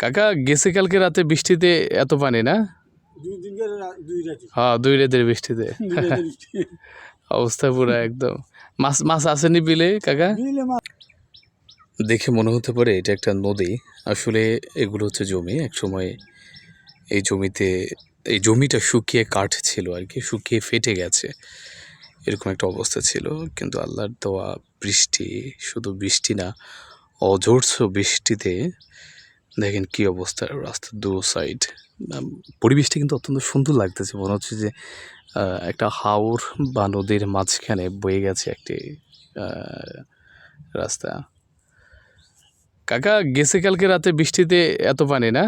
কাকা গেছে কালকে রাতে বৃষ্টিতে এত পানি না? হ্যাঁ 2 রাতের বৃষ্টিতে অবস্থা পুরো একদম। মাছ মাছ আসেনি বিলে কাকা? দেখে মনে হতে পারে এটা একটা নদী, আসলে এগুলো হচ্ছে জমি। এক সময় এই জমিতে এই জমিটা শুকিয়ে কাঠ ছিল আর কি, শুকিয়ে ফেটে গেছে, এরকম একটা অবস্থা ছিল। কিন্তু আল্লাহর দেওয়া বৃষ্টি, শুধু বৃষ্টি না, অঝোরছ বৃষ্টিতে দেখেন কি অবস্থা, রাস্তার দু সাইড। পরিবেশটা কিন্তু অত্যন্ত সুন্দর লাগতেছে, মনে হচ্ছে যে একটা হাওর বা নদীর মাঝখানে বয়ে গেছে একটি রাস্তা। কাকা গেছে কালকে রাতে বৃষ্টিতে এত পানি না?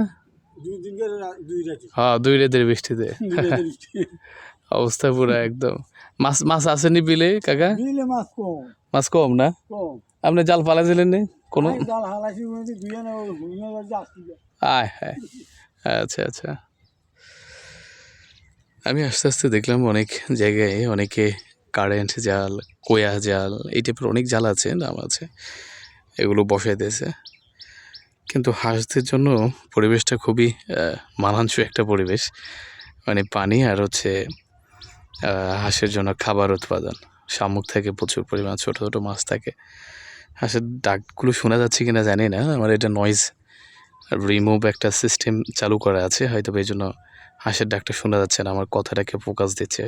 হ্যাঁ 2 রাতের বৃষ্টিতে অবস্থা পুরো একদম। মাছ মাছ আসেনি বিলে কাকা? মাছ কম না? আপনি জাল ফালাইছিলেন নি কোনো? আয় হ্যাঁ, আচ্ছা আচ্ছা। আমি আস্তে আস্তে দেখলাম অনেক জায়গায় অনেকে কারেন্ট জাল, কোয়া জাল, এই টাইপের অনেক জাল আছে, নাম আছে, এগুলো বসাইতেছে। কিন্তু হাঁসদের জন্য পরিবেশটা খুবই মানানসই একটা পরিবেশ, মানে পানি আর হচ্ছে হাঁসের জন্য খাবার উৎপাদন। শামুক থাকে প্রচুর পরিমাণ, ছোটো ছোটো মাছ থাকে। হাঁসের ডাকগুলো শোনা যাচ্ছে কিনা জানি না, আমার এটা নয়েজ রিমুভ একটা সিস্টেম চালু করা আছে, হয়তো এই জন্য হাঁসের ডাকটা শোনা যাচ্ছে না, আমার কথাটাকে ফোকাস দিচ্ছে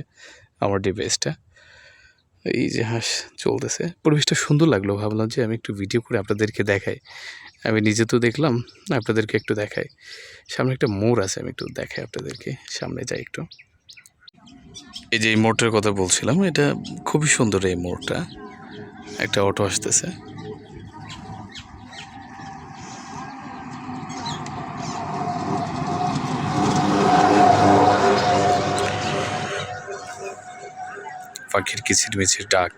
আমার ডিভাইসটা। এই যে হাঁস চলতেছে, পরিবেশটা সুন্দর লাগলো, ভাবলাম যে আমি একটু ভিডিও করে আপনাদেরকে দেখাই। আমি নিজে তো দেখলাম, আপনাদেরকে একটু দেখাই। সামনে একটা মোড় আছে, আমি একটু দেখাই আপনাদেরকে, সামনে যাই একটু। এই যে এই মোড়টার কথা বলছিলাম, এটা খুবই সুন্দর এই মোড়টা। একটা অটো আসতেছে। পাখির কিচিরমিচির ডাক।